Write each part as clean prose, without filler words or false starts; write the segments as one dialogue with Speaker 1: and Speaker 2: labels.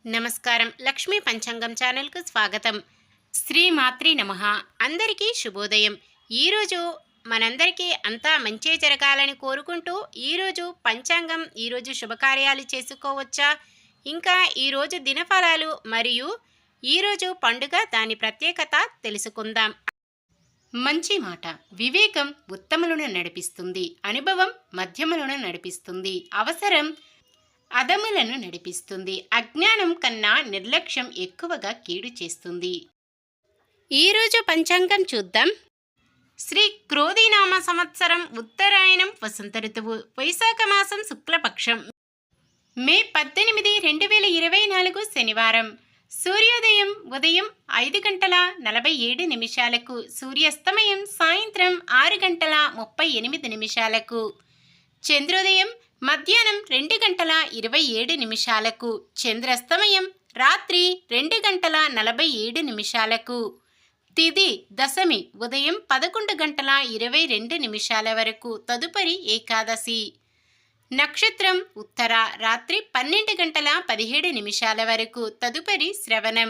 Speaker 1: నమస్కారం. లక్ష్మీ పంచాంగం ఛానల్‌కు స్వాగతం. శ్రీమాత్రే నమః. అందరికీ శుభోదయం. ఈరోజు మనందరికీ అంతా మంచే జరగాలని కోరుకుంటూ ఈరోజు పంచాంగం, ఈరోజు శుభకార్యాలు చేసుకోవచ్చా? ఇంకా ఈరోజు దినఫలాలు మరియు ఈరోజు పండుగ దాని ప్రత్యేకత తెలుసుకుందాం. మంచి మాట. వివేకం ఉత్తములను నడిపిస్తుంది. అనుభవం మధ్యములను నడిపిస్తుంది. అవసరం అదములను నడిపిస్తుంది. అజ్ఞానం కన్నా నిర్లక్ష్యం ఎక్కువగా కీడు చేస్తుంది. ఈరోజు పంచాంగం చూద్దాం. శ్రీ క్రోధినామ సంవత్సరం ఉత్తరాయణం వసంత ఋతువు వైశాఖ మాసం శుక్లపక్షం మే 18, 2024 శనివారం. సూర్యోదయం ఉదయం 5:47 సూర్యాస్తమయం సాయంత్రం 6:38 చంద్రోదయం మధ్యాహ్నం 2:27 చంద్రాస్తమయం రాత్రి 2:47 తిథి దశమి ఉదయం 11:22 వరకు. తదుపరి ఏకాదశి. నక్షత్రం ఉత్తర రాత్రి 12:17 వరకు. తదుపరి శ్రవణం.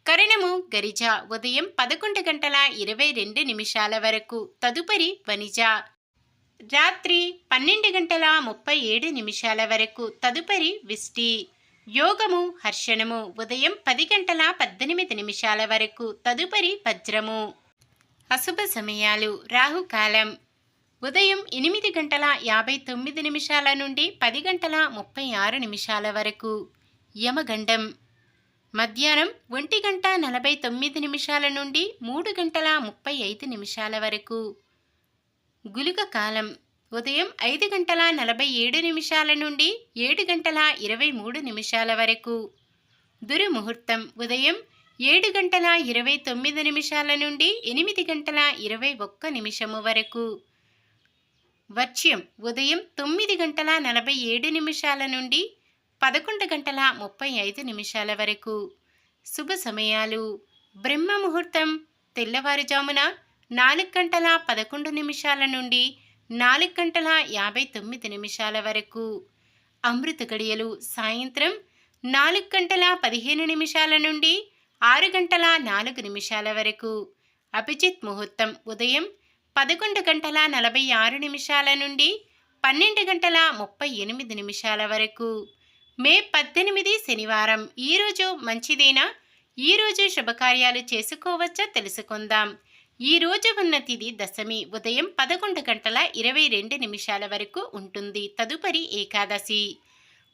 Speaker 1: కరణము గరిజ ఉదయం 11:22 వరకు. తదుపరి వనిజ రాత్రి 12:37 వరకు. తదుపరి విష్టి. యోగము హర్షణము ఉదయం 10:18 వరకు. తదుపరి వజ్రము. అశుభ సమయాలు. రాహుకాలం ఉదయం 8:59 నుండి 10:36 వరకు. యమగండం మధ్యాహ్నం 1:49 నుండి 3:35 వరకు. గుళిక కాలం ఉదయం 5:47 నుండి 7:23 వరకు. దుర్ముహూర్తం ఉదయం 7:29 నుండి 8:21 వరకు. వర్జ్యం ఉదయం 9:47 నుండి 11:35 వరకు. శుభ సమయాలు. బ్రహ్మ ముహూర్తం తెల్లవారుజామున 4:11 నుండి 4:59 వరకు. అమృత గడియలు సాయంత్రం 4:15 నుండి 6:04 వరకు. అభిజిత్ ముహూర్తం ఉదయం 11:46 నుండి 12:38 వరకు. మే 18 శనివారం. ఈరోజు మంచిదేనా? ఈరోజు శుభకార్యాలు చేసుకోవచ్చా తెలుసుకుందాం. ఈ రోజు ఉన్న తిథి దశమి ఉదయం 11:22 వరకు ఉంటుంది. తదుపరి ఏకాదశి.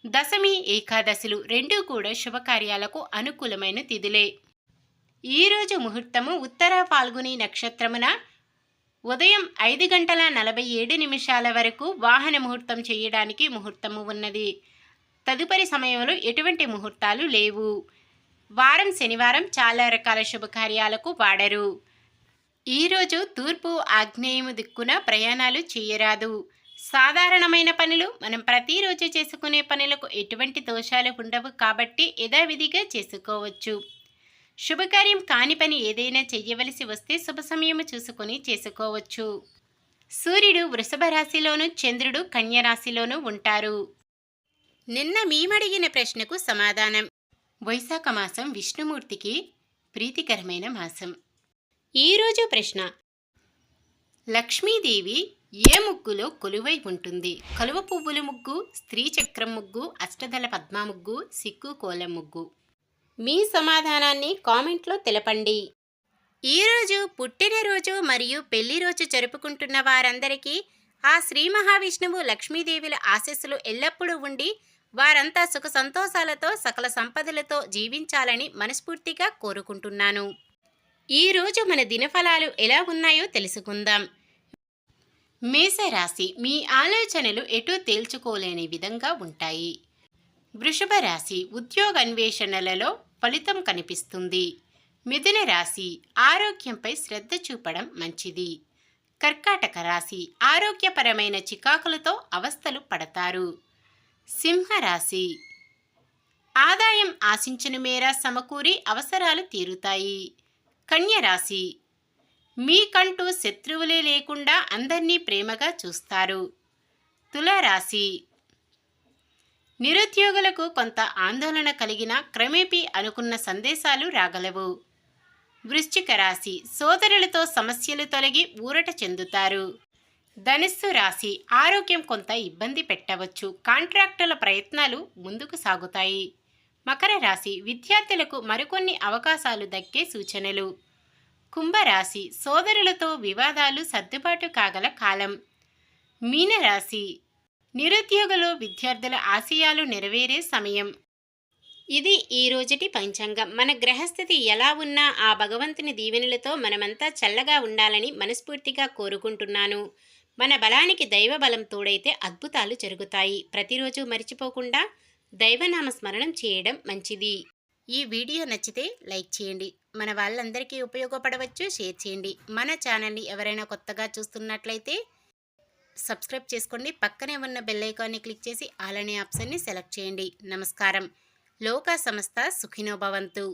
Speaker 1: దశమి ఏకాదశులు రెండూ కూడా శుభకార్యాలకు అనుకూలమైన తిథులే. ఈరోజు ముహూర్తము ఉత్తర ఫాల్గుని నక్షత్రమున ఉదయం 5:47 వరకు వాహన ముహూర్తం చేయడానికి ముహూర్తము ఉన్నది. తదుపరి సమయంలో ఎటువంటి ముహూర్తాలు లేవు. వారం శనివారం చాలా రకాల శుభకార్యాలకు వాడరు. ఈరోజు తూర్పు ఆగ్నేయము దిక్కున ప్రయాణాలు చేయరాదు. సాధారణమైన పనులు మనం ప్రతిరోజు చేసుకునే పనులకు ఎటువంటి దోషాలు ఉండవు కాబట్టి యథావిధిగా చేసుకోవచ్చు. శుభకార్యం కాని పని ఏదైనా చెయ్యవలసి వస్తే శుభ సమయము చూసుకొని చేసుకోవచ్చు. సూర్యుడు వృషభ రాశిలోను చంద్రుడు కన్య రాశిలోనూ ఉంటారు. నిన్న మేమడిగిన ప్రశ్నకు సమాధానం. వైశాఖ మాసం విష్ణుమూర్తికి ప్రీతికరమైన మాసం. ఈరోజు ప్రశ్న. లక్ష్మీదేవి ఏ ముగ్గులో కొలువై ఉంటుంది? కలువ పువ్వుల ముగ్గు, స్త్రీ చక్రం ముగ్గు, అష్టదళ పద్మ ముగ్గు, సిక్కు కోలం ముగ్గు. మీ సమాధానాన్ని కామెంట్లో తెలపండి. ఈరోజు పుట్టినరోజు మరియు పెళ్లి రోజు జరుపుకుంటున్న వారందరికీ ఆ శ్రీ మహావిష్ణువు లక్ష్మీదేవుల ఆశీస్సులు ఎల్లప్పుడూ ఉండి వారంతా సుఖ సంతోషాలతో సకల సంపదలతో జీవించాలని మనస్ఫూర్తిగా కోరుకుంటున్నాను. ఈరోజు మన దినఫలాలు ఎలా ఉన్నాయో తెలుసుకుందాం. మేషరాశి. మీ ఆలోచనలు ఎటూ తేల్చుకోలేని విధంగా ఉంటాయి. వృషభ రాశి. ఉద్యోగ అన్వేషణలలో ఫలితం కనిపిస్తుంది. మిథున రాశి. ఆరోగ్యంపై శ్రద్ధ చూపడం మంచిది. కర్కాటక రాశి. ఆరోగ్యపరమైన చికాకులతో అవస్థలు పడతారు. సింహరాశి. ఆదాయం ఆశించిన మేర సమకూరి అవసరాలు తీరుతాయి. కన్య రాశి. మీకంటూ శత్రువులే లేకుండా అందర్నీ ప్రేమగా చూస్తారు. తులారాశి. నిరుద్యోగులకు కొంత ఆందోళన కలిగిన క్రమేపీ అనుకున్న సందేశాలు రాగలవు. వృశ్చిక రాశి, సోదరులతో సమస్యలు తొలగి ఊరట చెందుతారు. ధనుస్సు రాశి, ఆరోగ్యం కొంత ఇబ్బంది పెట్టవచ్చు. కాంట్రాక్టుల ప్రయత్నాలు ముందుకు సాగుతాయి. మకర రాశి, విద్యార్థులకు మరికొన్ని అవకాశాలు దక్కే సూచనలు. కుంభరాశి, సోదరులతో వివాదాలు సర్దుబాటు కాగల కాలం. మీనరాశి, నిరుద్యోగులు విద్యార్థుల ఆశయాలు నెరవేరే సమయం. ఇది ఈ రోజుటి పంచాంగం. మన గ్రహస్థితి ఎలా ఉన్నా ఆ భగవంతుని దీవెనలతో మనమంతా చల్లగా ఉండాలని మనస్ఫూర్తిగా కోరుకుంటున్నాను. మన బలానికి దైవ బలం తోడైతే అద్భుతాలు జరుగుతాయి. ప్రతిరోజు మర్చిపోకుండా దైవనామ స్మరణం చేయడం మంచిది. ఈ వీడియో నచ్చితే లైక్ చేయండి. మన వాళ్ళందరికీ ఉపయోగపడవచ్చు, షేర్ చేయండి. మన ఛానల్ని ఎవరైనా కొత్తగా చూస్తున్నట్లయితే సబ్స్క్రైబ్ చేసుకోండి. పక్కనే ఉన్న బెల్ ఐకాన్ని క్లిక్ చేసి ఆల్ అనే ఆప్షన్ని సెలెక్ట్ చేయండి. నమస్కారం. లోకా సమస్త సుఖినో భవంతు.